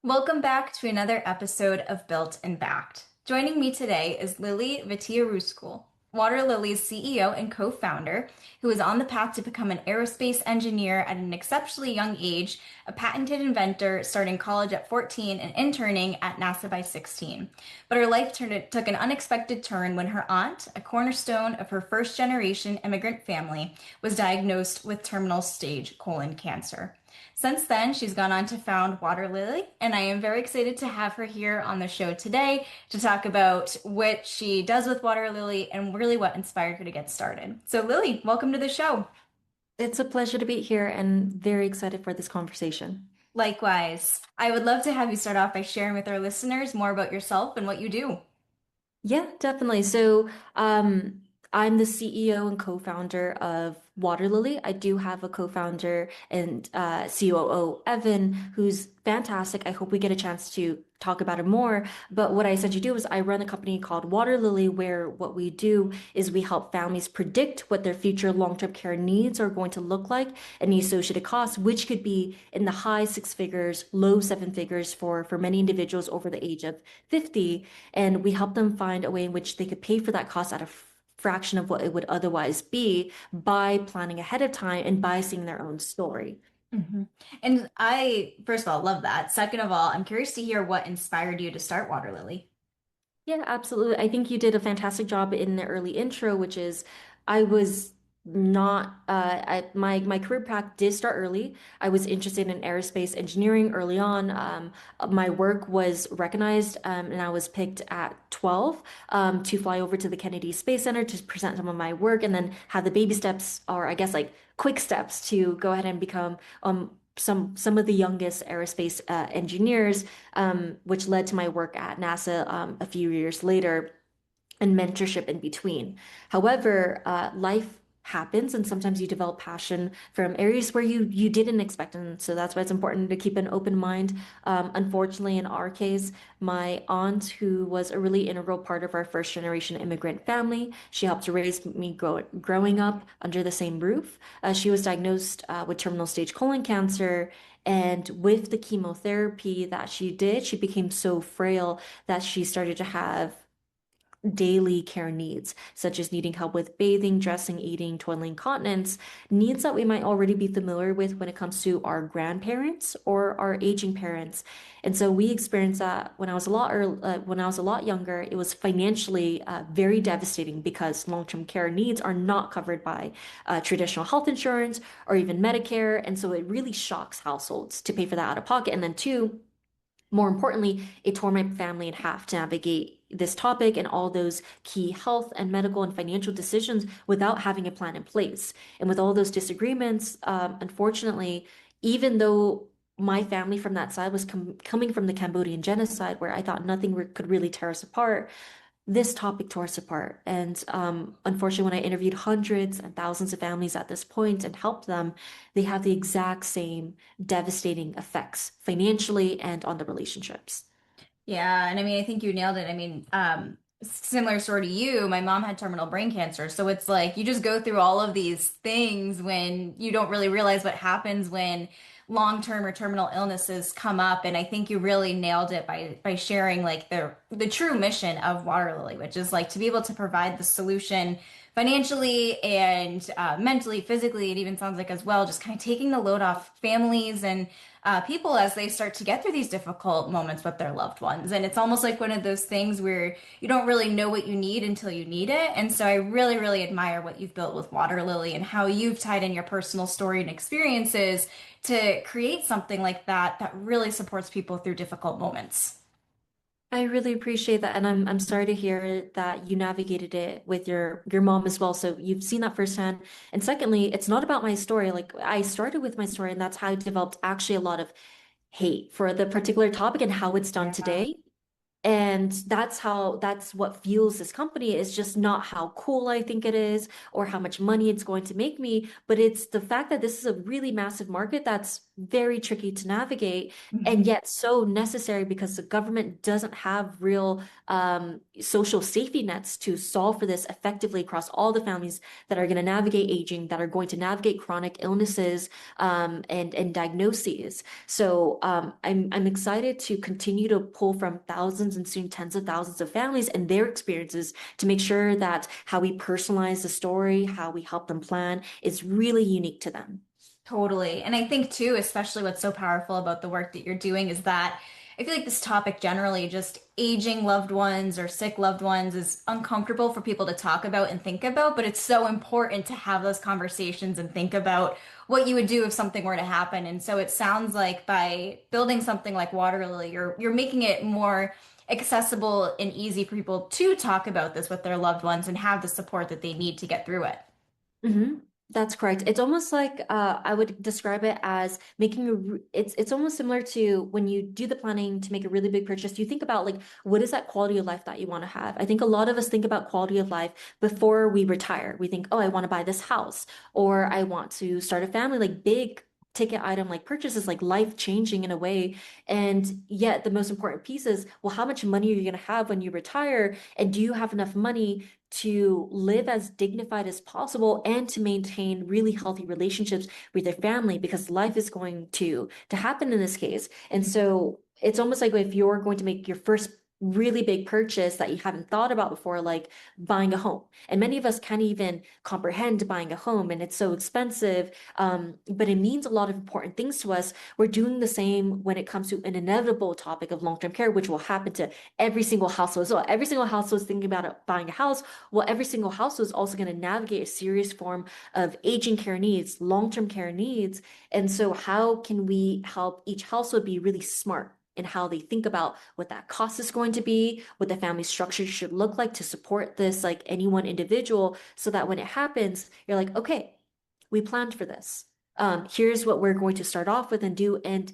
Welcome back to another episode of Built and Backed. Joining me today is Lily Vittayarukskul, Waterlily's CEO and co-founder, who is on the path to become an aerospace engineer at an exceptionally young age, a patented inventor starting college at 14 and interning at NASA by 16. But her life took an unexpected turn when her aunt, a cornerstone of her first-generation immigrant family, was diagnosed with terminal stage colon cancer. Since then, she's gone on to found Waterlily, and I am very excited to have her here on the show today to talk about what she does with Waterlily and really what inspired her to get started. So, Lily, welcome to the show. It's a pleasure to be here and very excited for this conversation. Likewise, I would love to have you start off by sharing with our listeners more about yourself and what you do. Yeah, definitely. I'm the CEO and co-founder of Waterlily. I do have a co-founder and COO, Evan, who's fantastic. I hope we get a chance to talk about it more. But what I essentially do is I run a company called Waterlily, where what we do is we help families predict what their future long-term care needs are going to look like and the associated costs, which could be in the high six figures, low seven figures for many individuals over the age of 50. And we help them find a way in which they could pay for that cost at a fraction of what it would otherwise be by planning ahead of time and by seeing their own story. Mhm. And I, first of all, love that. Second of all, I'm curious to hear what inspired you to start Waterlily. Yeah, absolutely. I think you did a fantastic job in the early intro, which is I was not my career path did start early. I was interested in aerospace engineering early on. My work was recognized, and I was picked at 12 to fly over to the Kennedy Space Center to present some of my work, and then have the baby steps, or I guess like quick steps, to go ahead and become some of the youngest aerospace engineers, which led to my work at NASA a few years later and mentorship in between. However, life happens and sometimes you develop passion from areas where you didn't expect. And so that's why it's important to keep an open mind. Unfortunately, in our case, my aunt, who was a really integral part of our first generation immigrant family, she helped to raise me growing up under the same roof. She was diagnosed with terminal stage colon cancer. And with the chemotherapy that she did, she became so frail that she started to have daily care needs, such as needing help with bathing, dressing, eating, toiling, continence, needs that we might already be familiar with when it comes to our grandparents or our aging parents. And so we experienced that when I was a lot when I was a lot younger. It was financially very devastating because long-term care needs are not covered by traditional health insurance or even Medicare, and so it really shocks households to pay for that out of pocket. And then two, more importantly, it tore my family in half to navigate this topic and all those key health and medical and financial decisions without having a plan in place. And with all those disagreements, unfortunately, even though my family from that side was coming from the Cambodian genocide, where I thought nothing could really tear us apart, this topic tore us apart. And unfortunately, when I interviewed hundreds and thousands of families at this point and helped them, they have the exact same devastating effects financially and on the relationships. Yeah, and I mean, I think you nailed it. I mean, similar story to you, my mom had terminal brain cancer. So it's like you just go through all of these things when you don't really realize what happens when long-term or terminal illnesses come up. And I think you really nailed it by sharing like the true mission of Water Lily, which is like to be able to provide the solution financially and mentally, physically. It even sounds like as well, just kind of taking the load off families and people as they start to get through these difficult moments with their loved ones. And it's almost like one of those things where you don't really know what you need until you need it. And so I really, really admire what you've built with Water Lily and how you've tied in your personal story and experiences to create something like that that really supports people through difficult moments. I really appreciate that, and I'm sorry to hear that you navigated it with your mom as well. So you've seen that firsthand. And secondly, it's not about my story. Like I started with my story, and that's how I developed actually a lot of hate for the particular topic and how it's done Yeah. today. And that's what fuels this company, is just not how cool I think it is or how much money it's going to make me, but it's the fact that this is a really massive market that's very tricky to navigate and Mhm. yet so necessary because the government doesn't have real social safety nets to solve for this effectively across all the families that are going to navigate aging, that are going to navigate chronic illnesses and diagnoses. So I'm excited to continue to pull from thousands and soon tens of thousands of families and their experiences to make sure that how we personalize the story, how we help them plan is really unique to them. Totally. And I think too, especially what's so powerful about the work that you're doing is that I feel like this topic generally, just aging loved ones or sick loved ones, is uncomfortable for people to talk about and think about, but it's so important to have those conversations and think about what you would do if something were to happen. And so it sounds like by building something like Waterlily, you're making it more accessible and easy for people to talk about this with their loved ones and have the support that they need to get through it. hmm That's correct. It's almost like I would describe it as making it's almost similar to when you do the planning to make a really big purchase. You think about like what is that quality of life that you want to have? I think a lot of us think about quality of life before we retire. We think, oh, I want to buy this house or I want to start a family, like big ticket item like purchases, like life changing in a way. And yet the most important piece is, well, how much money are you going to have when you retire? And do you have enough money to live as dignified as possible and to maintain really healthy relationships with their family because life is going to happen in this case. And so it's almost like if you're going to make your first really big purchase that you haven't thought about before, like buying a home. And many of us can't even comprehend buying a home, and it's so expensive. But it means a lot of important things to us. We're doing the same when it comes to an inevitable topic of long-term care, which will happen to every single household. So every single household is thinking about buying a house. Well, every single household is also going to navigate a serious form of aging care needs, long-term care needs. And so how can we help each household be really smart in how they think about what that cost is going to be, what the family structure should look like to support this, like any one individual, so that when it happens, you're like, okay, we planned for this. Here's what we're going to start off with and do. And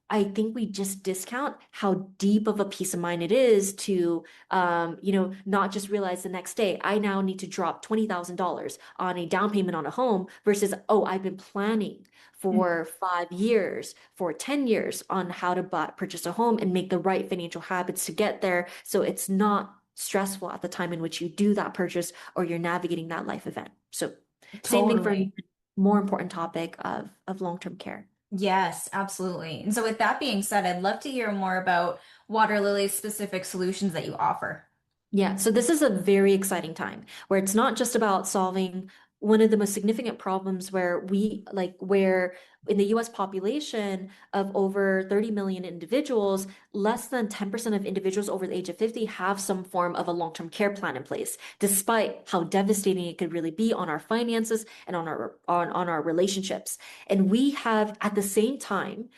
I think we just discount how deep of a peace of mind it is to, not just realize the next day, I now need to drop $20,000 on a down payment on a home versus, oh, I've been planning for 5 years, for 10 years on how to purchase a home and make the right financial habits to get there. So it's not stressful at the time in which you do that purchase or you're navigating that life event. So same thing for Totally. more important topic of long-term care. Yes, absolutely. And so, with that being said, I'd love to hear more about Water Lily's specific solutions that you offer. Yeah, so this is a very exciting time where it's not just about solving one of the most significant problems where in the US population of over 30 million individuals, less than 10% of individuals over the age of 50 have some form of a long-term care plan in place, despite how devastating it could really be on our finances and on our relationships. And we have at the same time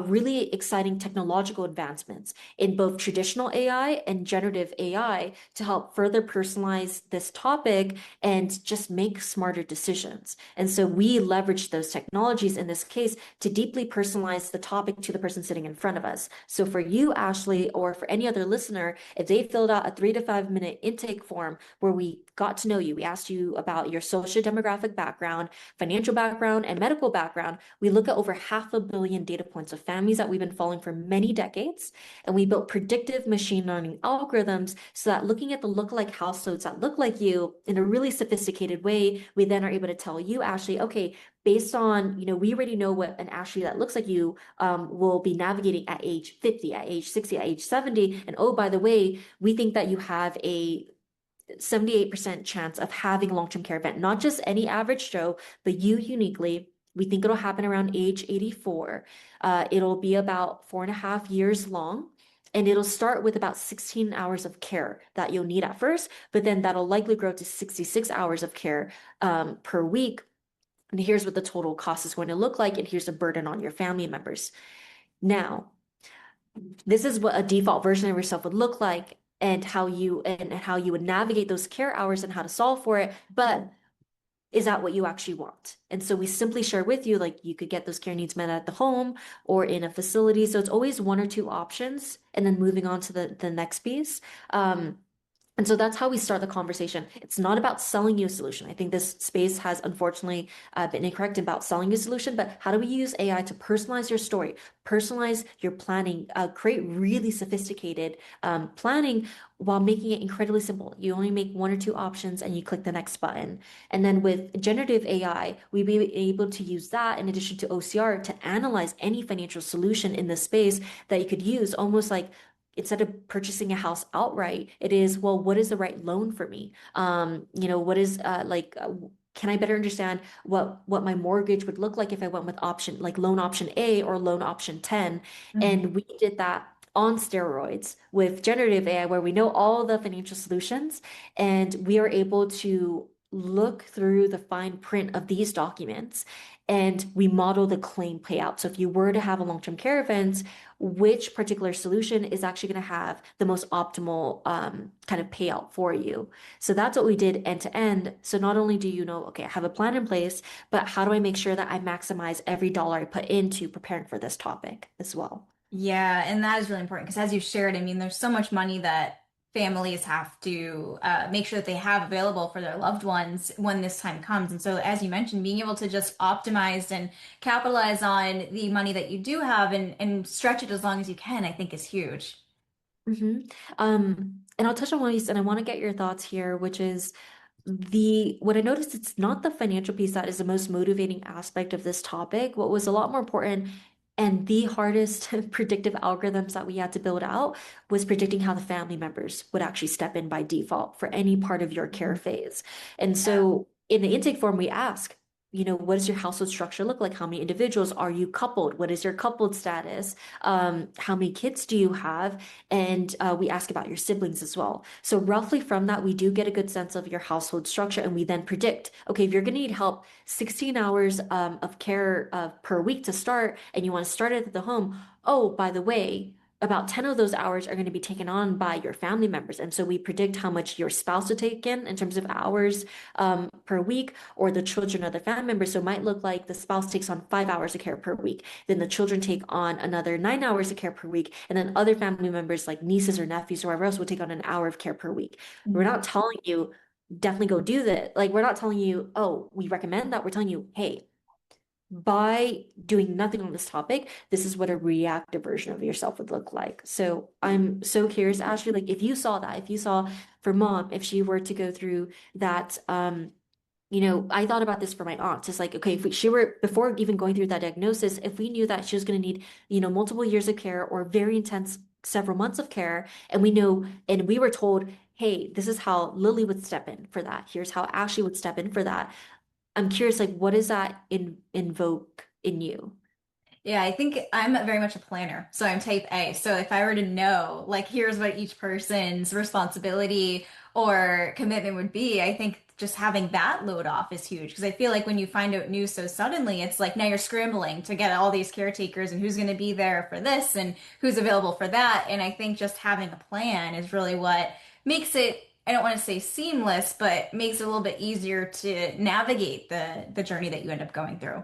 really exciting technological advancements in both traditional AI and generative AI to help further personalize this topic and just make smarter decisions. And so we leverage those technologies in this case to deeply personalize the topic to the person sitting in front of us. So for you, Ashley, or for any other listener, if they filled out a 3 to 5 minute intake form where we got to know you, we asked you about your social demographic background, financial background, and medical background, we look at over 500 million data points of families that we've been following for many decades. And we built predictive machine learning algorithms so that looking at the lookalike households that look like you in a really sophisticated way, we then are able to tell you, Ashley, okay, based on, we already know what an Ashley that looks like you will be navigating at age 50, at age 60, at age 70. And oh, by the way, we think that you have a 78% chance of having a long-term care event, not just any average Joe, but you uniquely. We think it'll happen around age 84. It'll be about 4.5 years long. And it'll start with about 16 hours of care that you'll need at first, but then that'll likely grow to 66 hours of care per week. And here's what the total cost is going to look like, and here's the burden on your family members. Now, this is what a default version of yourself would look like and how you would navigate those care hours and how to solve for it. But is that what you actually want? And so we simply share with you, like you could get those care needs met at the home or in a facility. So it's always one or two options and then moving on to the next piece. And so that's how we start the conversation. It's not about selling you a solution. I think this space has unfortunately been incorrect about selling you a solution, but how do we use AI to personalize your story, personalize your planning, create really sophisticated planning while making it incredibly simple? You only make one or two options and you click the next button. And then with generative AI, we'd be able to use that in addition to OCR to analyze any financial solution in this space that you could use almost like instead of purchasing a house outright, it is, well, what is the right loan for me? What is can I better understand what my mortgage would look like if I went with option like loan option A or loan option 10? Mhm. And we did that on steroids with generative AI, where we know all the financial solutions and we are able to look through the fine print of these documents and we model the claim payout. So if you were to have a long-term care event, which particular solution is actually going to have the most optimal kind of payout for you. So that's what we did end to end. So not only do you know, okay, I have a plan in place, but how do I make sure that I maximize every dollar I put into preparing for this topic as well? Yeah, and that is really important because as you shared, I mean, there's so much money that families have to make sure that they have available for their loved ones when this time comes. And so, as you mentioned, being able to just optimize and capitalize on the money that you do have and stretch it as long as you can, I think is huge. hmm and I'll touch on one of these, and I want to get your thoughts here, which is the what I noticed, it's not the financial piece that is the most motivating aspect of this topic. What was a lot more important and the hardest predictive algorithms that we had to build out was predicting how the family members would actually step in by default for any part of your care Mhm. phase. And Yeah. so in the intake form, we ask, what does your household structure look like? How many individuals are you coupled? What is your coupled status? How many kids do you have? And we ask about your siblings as well. So roughly from that, we do get a good sense of your household structure, and we then predict, okay, if you're going to need help 16 hours of care per week to start, and you want to start it at the home, oh, by the way, about 10 of those hours are going to be taken on by your family members. And so we predict how much your spouse will take in terms of hours per week, or the children or the family members. So it might look like the spouse takes on 5 hours of care per week. Then the children take on another 9 hours of care per week. And then other family members like nieces or nephews or whoever else will take on an hour of care per week. We're Mhm. not telling you definitely go do that. Like we're not telling you, oh, we recommend that. We're telling you, hey, by doing nothing on this topic, this is what a reactive version of yourself would look like. So I'm so curious, Ashley, like if you saw that, if you saw for mom, if she were to go through that, I thought about this for my aunt. It's like, okay, if she were before even going through that diagnosis, if we knew that she was going to need, multiple years of care or very intense several months of care, and we know, and we were told, hey, this is how Lily would step in for that. Here's how Ashley would step in for that. I'm curious, like, what does that invoke in you? Yeah, I think I'm very much a planner. So I'm type A. So if I were to know, like, here's what each person's responsibility or commitment would be, I think just having that load off is huge. Because I feel like when you find out news so suddenly, it's like now you're scrambling to get all these caretakers and who's going to be there for this and who's available for that. And I think just having a plan is really what makes it, I don't want to say seamless, but makes it a little bit easier to navigate the journey that you end up going through.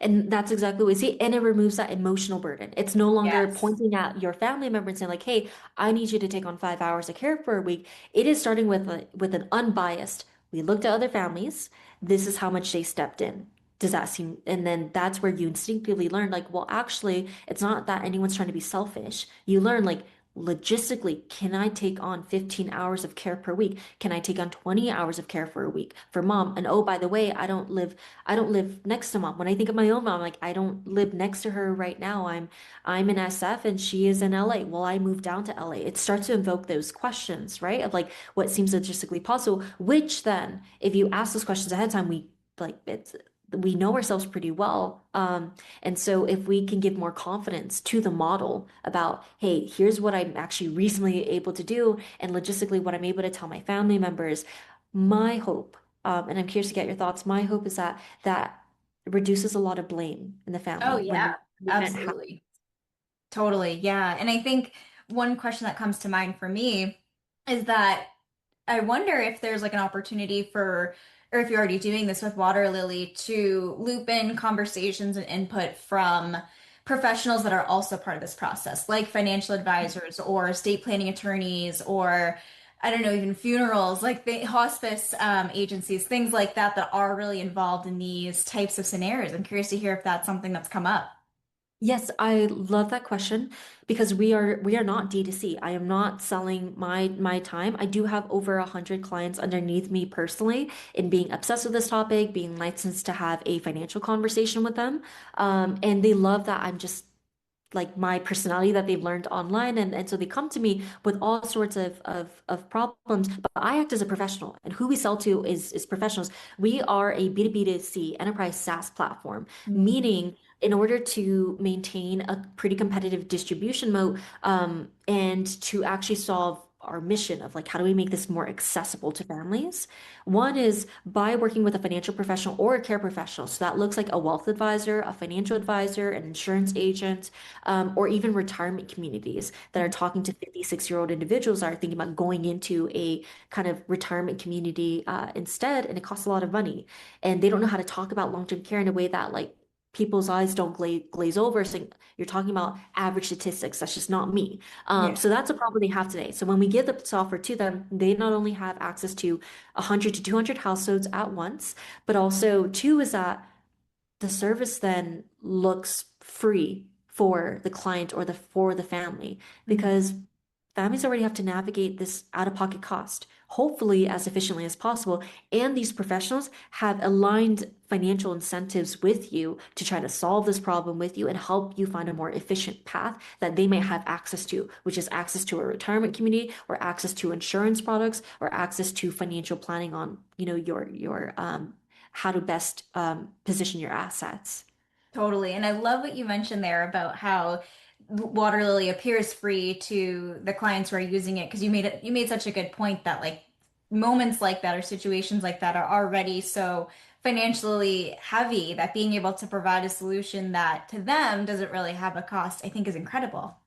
And that's exactly what we see. And it removes that emotional burden. It's no longer Yes. pointing at your family member and saying, like, hey, I need you to take on 5 hours of care for a week. It is starting with an unbiased, we looked at other families. This is how much they stepped in. Does that seem? And then that's where you instinctively learn, like, well, actually, it's not that anyone's trying to be selfish. You learn, like, logistically, can I take on 15 hours of care per week? Can I take on 20 hours of care for a week for mom? And oh, by the way, I don't live next to mom. When I think of my own mom, like I don't live next to her right now. I'm in SF and she is in LA. Well, I moved down to LA. It starts to invoke those questions, right? Of like what seems logistically possible, which then, if you ask those questions ahead of time, we know ourselves pretty well. And so if we can give more confidence to the model about, hey, here's what I'm actually reasonably able to do, and logistically what I'm able to tell my family members, my hope, and I'm curious to get your thoughts. My hope is that reduces a lot of blame in the Oh family when yeah, the event happens. absolutely. Totally. Yeah. And I think one question that comes to mind for me is that I wonder if there's like an opportunity for, or if you're already doing this with Waterlily, to loop in conversations and input from professionals that are also part of this process, like financial advisors or estate planning attorneys or I don't know, even funerals, like the hospice agencies, things like that that are really involved in these types of scenarios. I'm curious to hear if that's something that's come up. Yes, I love that question because we are not D2C. I am not selling my time. I do have over 100 clients underneath me personally in being obsessed with this topic, being licensed to have a financial conversation with them. And they love that I'm just like my personality that they've learned online, and so they come to me with all sorts of problems, but I act as a professional, and who we sell to is professionals. We are a B2B2C enterprise SaaS platform, Mm. meaning in order to maintain a pretty competitive distribution moat, and to actually solve our mission of like how do we make this more accessible to families. One is by working with a financial professional or a care professional. So that looks like a wealth advisor, a financial advisor, an insurance agent, or even retirement communities that are talking to 56-year-old individuals that are thinking about going into a kind of retirement community instead, and it costs a lot of money. And they don't know how to talk about long-term care in a way that like people's eyes don't glaze over, saying you're talking about average statistics. That's just not me. Yeah. So that's a problem they have today. So when we give the software to them, they not only have access to 100 to 200 households at once, but also two is that the service then looks free for the client or the family Mhm. because families already have to navigate this out-of-pocket cost, hopefully as efficiently as possible. And these professionals have aligned financial incentives with you to try to solve this problem with you and help you find a more efficient path that they may have access to, which is access to a retirement community or access to insurance products or access to financial planning on, your how to best position your assets. Totally. And I love what you mentioned there about how Waterlily appears free to the clients who are using it because you made such a good point that like moments like that or situations like that are already so financially heavy that being able to provide a solution that to them doesn't really have a cost, I think is incredible.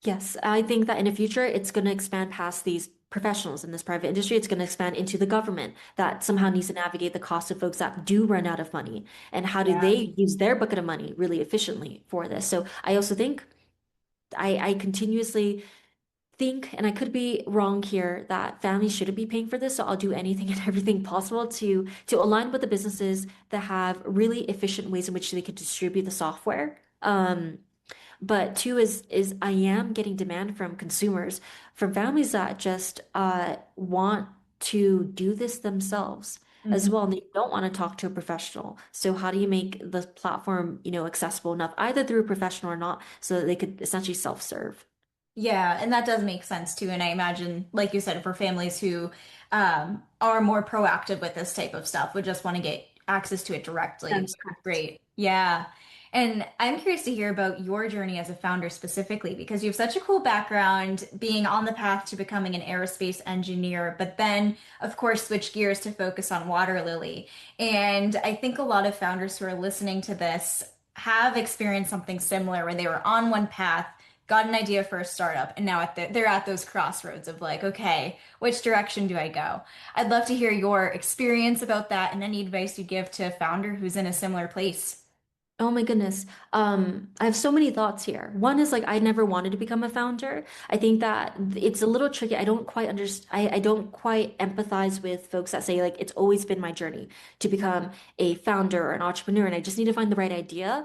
Yes, I think that in the future, it's going to expand past these professionals in this private industry. It's going to expand into the government that somehow needs to navigate the cost of folks that do run out of money and how do Yeah. they use their bucket of money really efficiently for this. So I also think I continuously think, and I could be wrong here, that families shouldn't be paying for this. So I'll do anything and everything possible to align with the businesses that have really efficient ways in which they could distribute the software. But two is I am getting demand from consumers, from families that just want to do this themselves as Mhm. well, and they don't want to talk to a professional. So how do you make the platform, accessible enough, either through a professional or not, so that they could essentially self-serve? Yeah, and that does make sense too. And I imagine, like you said, for families who are more proactive with this type of stuff, would just want to get access to it directly. That's That's correct. great. Yeah. And I'm curious to hear about your journey as a founder specifically, because you have such a cool background being on the path to becoming an aerospace engineer, but then, of course, switch gears to focus on Waterlily. And I think a lot of founders who are listening to this have experienced something similar where they were on one path, got an idea for a startup, and now they're at those crossroads of like, okay, which direction do I go? I'd love to hear your experience about that and any advice you give to a founder who's in a similar place. Oh my goodness. I have so many thoughts here. One is like I never wanted to become a founder. I think that it's a little tricky. I don't quite understand. I don't quite empathize with folks that say like it's always been my journey to become a founder or an entrepreneur, and I just need to find the right idea.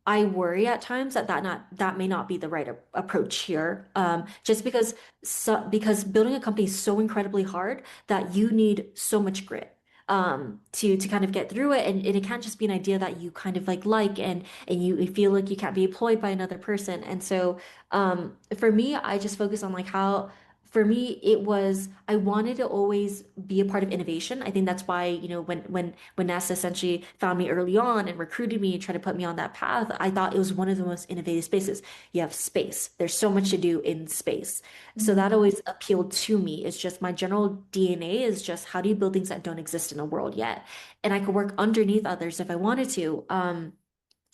I worry at times that may not be the right approach here. Just because building a company is so incredibly hard that you need so much grit to kind of get through it, and it can't just be an idea that you kind of like and you feel like you can't be employed by another person. And so for me, I just focus on like how for me it was I wanted to always be a part of innovation. I think that's why, when NASA essentially found me early on and recruited me and tried to put me on that path, I thought it was one of the most innovative spaces. You have space. There's so much to do in space. So Mhm. that always appealed to me. It's just my general DNA is just how do you build things that don't exist in the world yet? And I could work underneath others if I wanted to.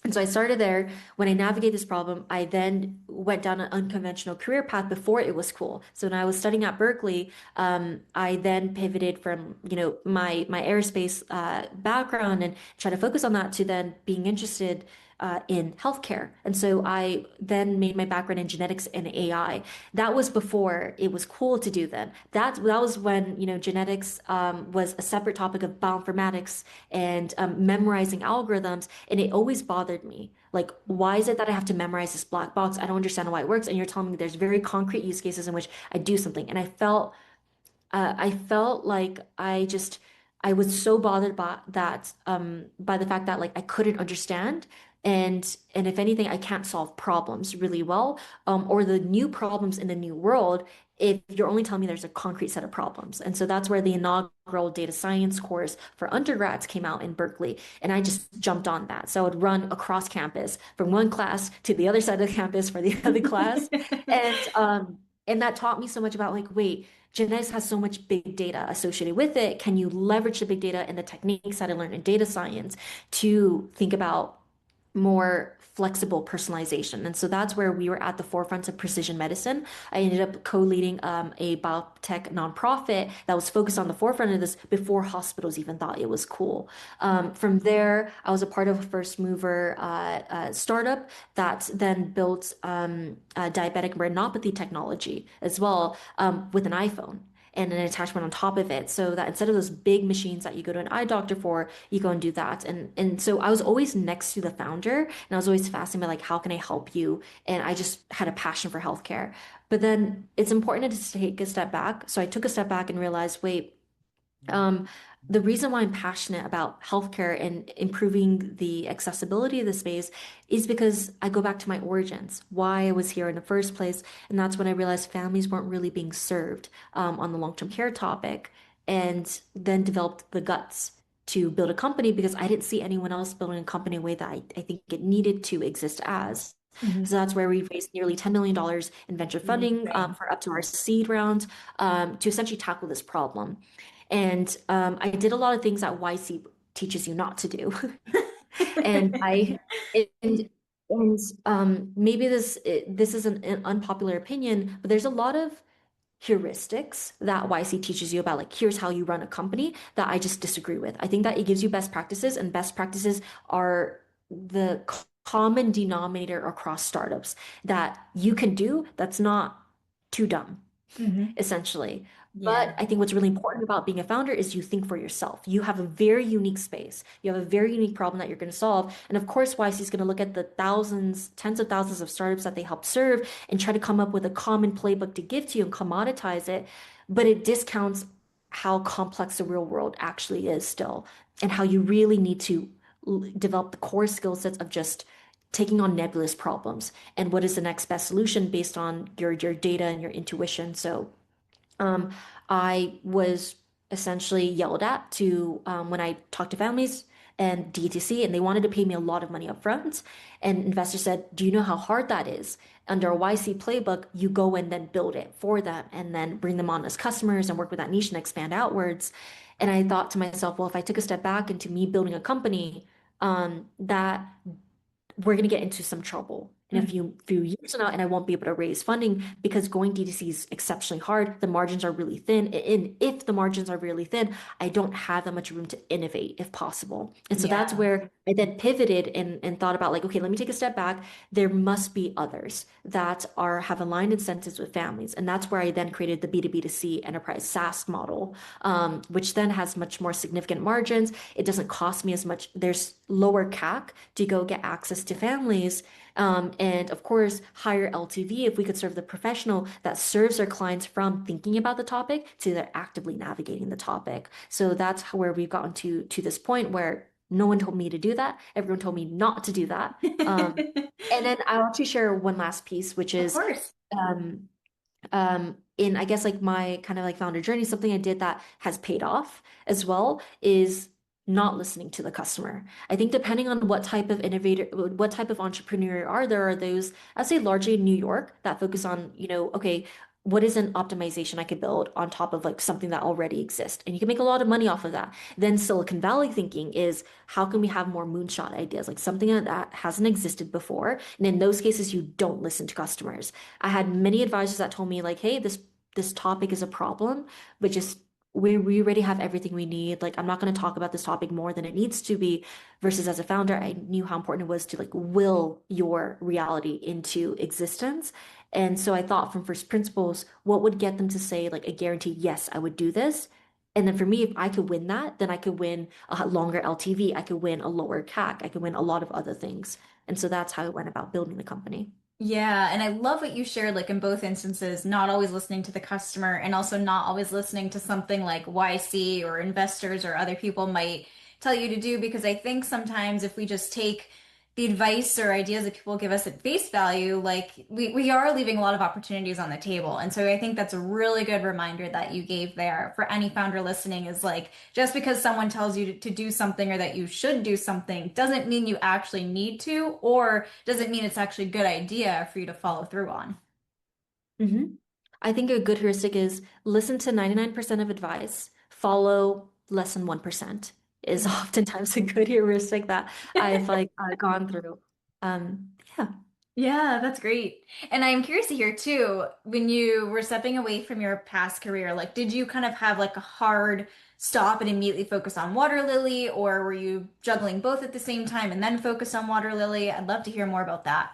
And so I started there. When I navigate this problem, I then went down an unconventional career path before it was cool. So when I was studying at Berkeley, I then pivoted from, my aerospace background and try to focus on that to then being interested in healthcare. And so I then made my background in genetics and AI. That was before it was cool to do then. That was when, genetics was a separate topic of bioinformatics and memorizing algorithms. And it always bothered me. Like, why is it that I have to memorize this black box? I don't understand why it works. And you're telling me there's very concrete use cases in which I do something. And I felt like I was so bothered by that, by the fact that like I couldn't understand. And if anything, I can't solve problems really well, or the new problems in the new world if you're only telling me there's a concrete set of problems. And so that's where the inaugural data science course for undergrads came out in Berkeley. And I just jumped on that. So I would run across campus from one class to the other side of the campus for the other class. And that taught me so much about like, wait, genetics has so much big data associated with it. Can you leverage the big data and the techniques that I learned in data science to think about more flexible personalization? And so that's where we were at the forefront of precision medicine. I ended up co-leading a biotech nonprofit that was focused on the forefront of this before hospitals even thought it was cool. From there, I was a part of a first mover startup that then built diabetic retinopathy technology as well, with an iPhone and an attachment on top of it, so that instead of those big machines that you go to an eye doctor for, you go and do that. And so I was always next to the founder, and I was always fascinated by like, how can I help you? And I just had a passion for healthcare. But then it's important to take a step back. So I took a step back and realized, wait, um, the reason why I'm passionate about healthcare and improving the accessibility of the space is because I go back to my origins, why I was here in the first place. And that's when I realized families weren't really being served on the long-term care topic, and then developed the guts to build a company because I didn't see anyone else building a company in a way that I think it needed to exist as. Mhm. So that's where we raised nearly $10 million in venture funding Amazing. for up to our seed round, to essentially tackle this problem. And I did a lot of things that YC teaches you not to do. And I and maybe this is an unpopular opinion, but there's a lot of heuristics that YC teaches you about, like, here's how you run a company, that I just disagree with. I think that it gives you best practices, and best practices are the common denominator across startups that you can do that's not too dumb, Mhm. essentially. But Yeah. I think what's really important about being a founder is you think for yourself. You have a very unique space. You have a very unique problem that you're going to solve. And of course, YC is going to look at the thousands, tens of thousands of startups that they help serve and try to come up with a common playbook to give to you and commoditize it. But it discounts how complex the real world actually is still, and how you really need to develop the core skill sets of just taking on nebulous problems and what is the next best solution based on your data and your intuition. So um, I was essentially yelled at to when I talked to families and DTC, and they wanted to pay me a lot of money up front. And investors said, do you know how hard that is? Under a YC playbook, you go and then build it for them and then bring them on as customers and work with that niche and expand outwards. And I thought to myself, well, if I took a step back into me building a company, that we're going to get into some trouble in a Mhm. few years from now, and I won't be able to raise funding because going DTC is exceptionally hard. The margins are really thin. And if the margins are really thin, I don't have that much room to innovate if possible. And so that's Yeah. where I then pivoted and thought about like, okay, let me take a step back. There must be others that have aligned incentives with families. And that's where I then created the B2B2C enterprise SaaS model, which then has much more significant margins. It doesn't cost me as much. There's lower CAC to go get access to families. And of course, higher LTV if we could serve the professional that serves their clients from thinking about the topic to they're actively navigating the topic. So that's where we've gotten to this point where no one told me to do that. Everyone told me not to do that. And then I'll actually share one last piece, which Of is course. um, in I guess like my kind of like founder journey, something I did that has paid off as well is not listening to the customer. I think depending on what type of innovator, what type of entrepreneur you are, there are those, I'd say largely in New York, that focus on, okay, what is an optimization I could build on top of like something that already exists? And you can make a lot of money off of that. Then Silicon Valley thinking is how can we have more moonshot ideas, like something that hasn't existed before? And in those cases, you don't listen to customers. I had many advisors that told me like, hey, this topic is a problem, but just we already have everything we need. Like, I'm not going to talk about this topic more than it needs to be. Versus as a founder, I knew how important it was to like will your reality into existence. And so I thought from first principles, what would get them to say like a guarantee, yes, I would do this. And then for me, if I could win that, then I could win a longer LTV. I could win a lower CAC. I could win a lot of other things. And so that's how I went about building the company. Yeah, and I love what you shared, like in both instances, not always listening to the customer and also not always listening to something like YC or investors or other people might tell you to do, because I think sometimes if we just take the advice or ideas that people give us at face value, like we are leaving a lot of opportunities on the table. And so I think that's a really good reminder that you gave there for any founder listening is like, just because someone tells you to do something or that you should do something doesn't mean you actually need to, or doesn't mean it's actually a good idea for you to follow through on. hmm I think a good heuristic is listen to 99% of advice, follow less than 1% is oftentimes a good heuristic that I've like gone through. Yeah. Yeah, that's great. And I'm curious to hear too, when you were stepping away from your past career, like did you kind of have like a hard stop and immediately focus on Waterlily, or were you juggling both at the same time and then focus on Waterlily? I'd love to hear more about that.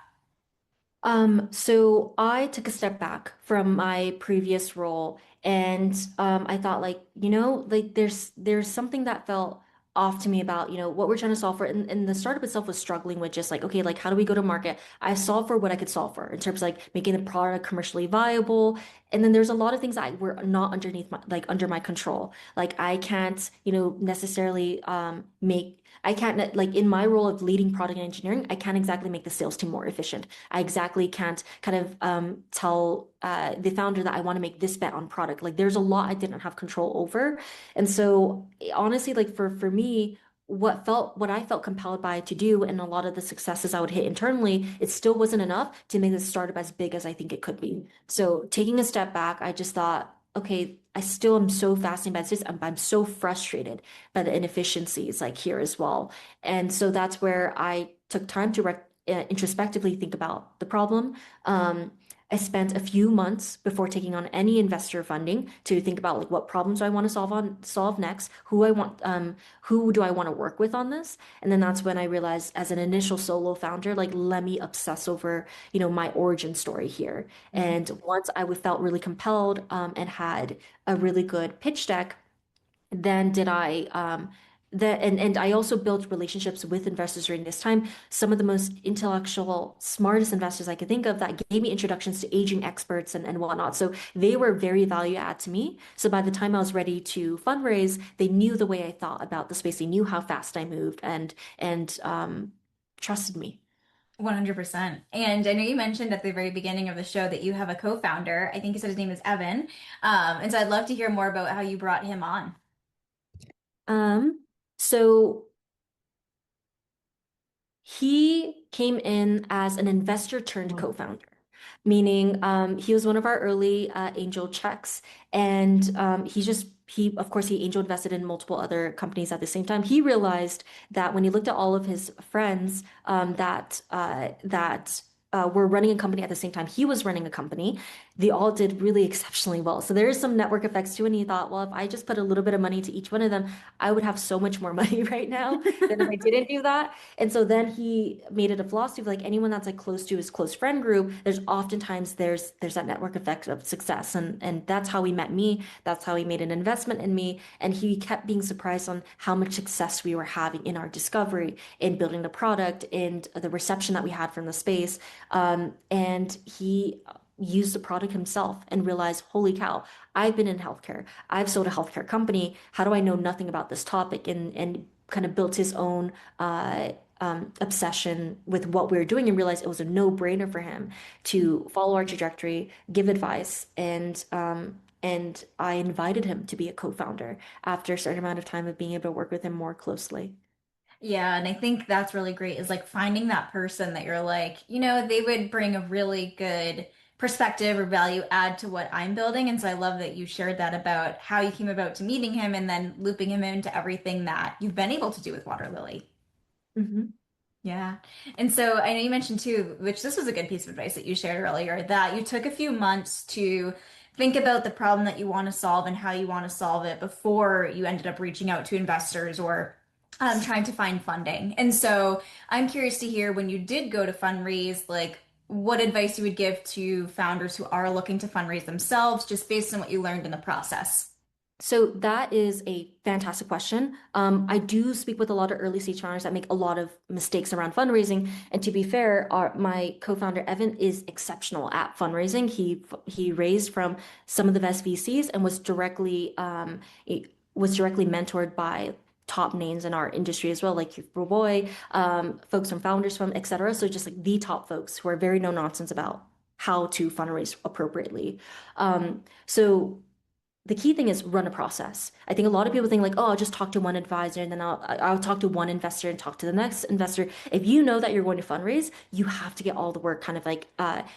So I took a step back from my previous role and I thought like, like there's something that felt off to me about, what we're trying to solve for. And the startup itself was struggling with just like, okay, like how do we go to market? I solved for what I could solve for in terms of like making the product commercially viable. And then there's a lot of things that were not underneath my like under my control. Like I can't, necessarily I can't like in my role of leading product and engineering, I can't exactly make the sales team more efficient. I exactly can't kind of tell the founder that I want to make this bet on product. Like there's a lot I didn't have control over. And so honestly, like for me, what I felt compelled by to do and a lot of the successes I would hit internally, it still wasn't enough to make this startup as big as I think it could be. So taking a step back, I just thought, okay, I still am so fascinated by this. I'm so frustrated by the inefficiencies like here as well. And so that's where I took time to introspectively think about the problem. Um, I spent a few months before taking on any investor funding to think about like what problems do I want to solve next, who do I want to work with on this, and then that's when I realized as an initial solo founder, like let me obsess over my origin story here. And once felt really compelled and had a really good pitch deck, then did I that and I also built relationships with investors during this time. Some of the most intellectual, smartest investors I could think of that gave me introductions to aging experts and whatnot. So they were very value add to me. So by the time I was ready to fundraise, they knew the way I thought about the space. They knew how fast I moved and trusted me. 100%. And I know you mentioned at the very beginning of the show that you have a co-founder. I think you said his name is Evan. And so I'd love to hear more about how you brought him on. So he came in as an investor turned co-founder, meaning he was one of our early angel checks, and of course he angel invested in multiple other companies at the same time. He realized that when he looked at all of his friends that were running a company at the same time he was running a company, they all did really exceptionally well. So there is some network effects too, and he thought, well, if I just put a little bit of money to each one of them, I would have so much more money right now than if I didn't do that. And so then he made it a philosophy of like anyone that's like close to his close friend group, there's oftentimes there's that network effect of success. And that's how he met me. That's how he made an investment in me. And he kept being surprised on how much success we were having in our discovery, in building the product, and the reception that we had from the space. And he used the product himself and realized, holy cow, I've been in healthcare. I've sold a healthcare company. How do I know nothing about this topic? And kind of built his own obsession with what we were doing and realized it was a no-brainer for him to follow our trajectory, give advice, and I invited him to be a co-founder after a certain amount of time of being able to work with him more closely. Yeah, and I think that's really great is like finding that person that you're like, they would bring a really good perspective or value add to what I'm building. And so I love that you shared that about how you came about to meeting him and then looping him into everything that you've been able to do with Water Lily. Mhm. Yeah. And so I know you mentioned too, which this was a good piece of advice that you shared earlier, that you took a few months to think about the problem that you want to solve and how you want to solve it before you ended up reaching out to investors or trying to find funding. And so I'm curious to hear when you did go to fundraise, like what advice you would give to founders who are looking to fundraise themselves, just based on what you learned in the process. So that is a fantastic question. I do speak with a lot of early stage founders that make a lot of mistakes around fundraising. And to be fair, my co-founder Evan is exceptional at fundraising. He raised from some of the best VCs and was directly mentored by top names in our industry as well, like your Boy, folks from Founders from, etc. So just like the top folks who are very no nonsense about how to fundraise appropriately. So the key thing is run a process. I think a lot of people think like, oh, I'll just talk to one advisor and then I'll talk to one investor and talk to the next investor. If you know that you're going to fundraise, you have to get all the work kind of like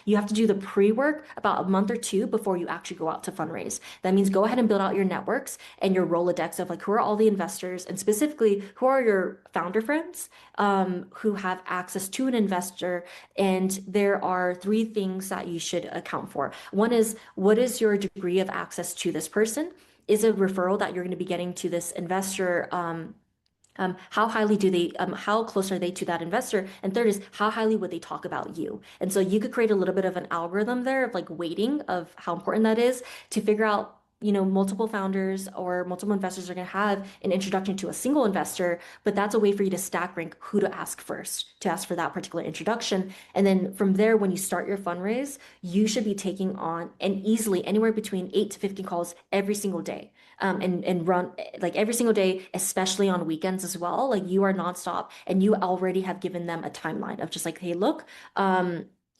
you have to do the pre-work about a month or two before you actually go out to fundraise. That means go ahead and build out your networks and your Rolodex of like who are all the investors and specifically who are your founder friends who have access to an investor. And there are three things that you should account for. One is what is your degree of access to this person? Is a referral that you're going to be getting to this investor? How highly do they, how close are they to that investor? And third is how highly would they talk about you? And so you could create a little bit of an algorithm there of like weighting of how important that is to figure out, multiple founders or multiple investors are going to have an introduction to a single investor, but that's a way for you to stack rank who to ask first, to ask for that particular introduction. And then from there, when you start your fundraise, you should be taking on and easily anywhere between 8 to 15 calls every single day and run like every single day, especially on weekends as well. Like you are nonstop and you already have given them a timeline of just like, hey, look,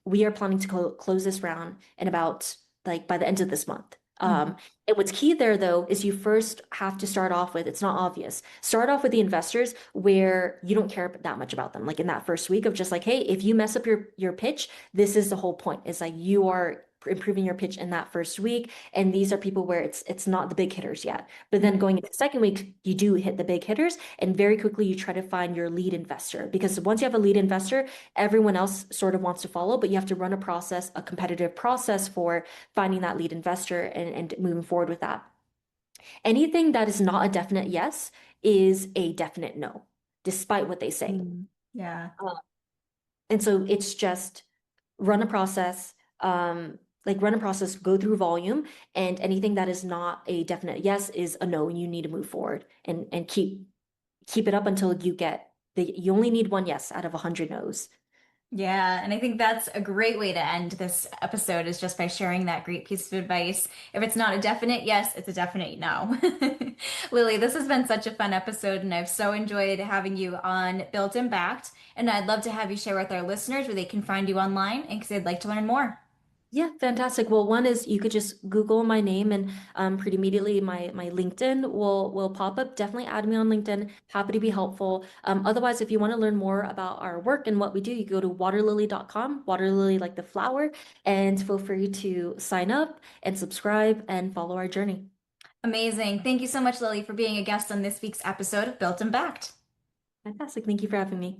we are planning to close this round in about like by the end of this month. And what's key there though is you first have to start off with, it's not obvious. Start off with the investors where you don't care that much about them. Like in that first week of just like, hey, if you mess up your pitch, this is the whole point. Is like you are improving your pitch in that first week. And these are people where it's not the big hitters yet. But then going into the second week, you do hit the big hitters and very quickly you try to find your lead investor. Because once you have a lead investor, everyone else sort of wants to follow, but you have to run a process, a competitive process for finding that lead investor and moving forward with that. Anything that is not a definite yes is a definite no, despite what they say. Mm. Yeah. And so it's just run a process, run a process, go through volume, and anything that is not a definite yes is a no, and you need to move forward and keep it up until you only need one yes out of 100 no's. Yeah, and I think that's a great way to end this episode is just by sharing that great piece of advice. If it's not a definite yes, it's a definite no. Lily, this has been such a fun episode, and I've so enjoyed having you on Built and Backed. And I'd love to have you share with our listeners where they can find you online, and because they'd like to learn more. Yeah, fantastic. Well, one is you could just Google my name and pretty immediately my LinkedIn will pop up. Definitely add me on LinkedIn. Happy to be helpful. Otherwise, if you want to learn more about our work and what we do, you go to waterlily.com, waterlily like the flower, and feel free to sign up and subscribe and follow our journey. Amazing. Thank you so much, Lily, for being a guest on this week's episode of Built and Backed. Fantastic. Thank you for having me.